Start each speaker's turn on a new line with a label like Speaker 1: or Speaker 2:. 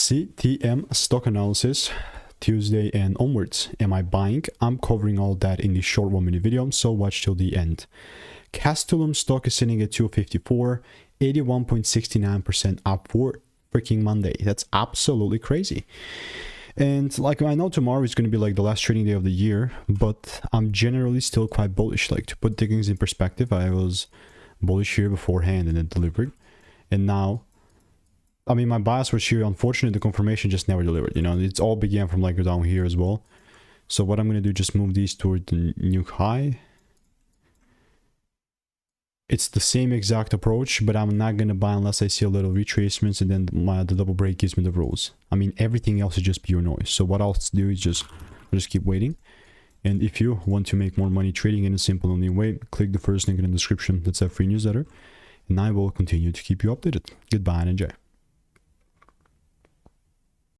Speaker 1: CTM stock analysis, Tuesday and onwards. Am I buying? I'm covering all that in the short 1 minute video, so watch till the end. Castellum stock is sitting at 254, 81.69% up for freaking Monday. That's absolutely crazy. And like, I know tomorrow is going to be like the last trading day of the year, but I'm generally still quite bullish. Like, to put things in perspective, I was bullish here beforehand and it delivered. And now, I mean, my bias was here. Unfortunately, the confirmation just never delivered. You know, it's all began from like down here as well. So what I'm going to do, just move these toward the new high. It's the same exact approach, but I'm not going to buy unless I see a little retracements and then the double break gives me the rules. I mean, everything else is just pure noise. So what I'll do is just keep waiting. And if you want to make more money trading in a simple only way, click the first link in the description. That's a free newsletter. And I will continue to keep you updated. Goodbye and enjoy.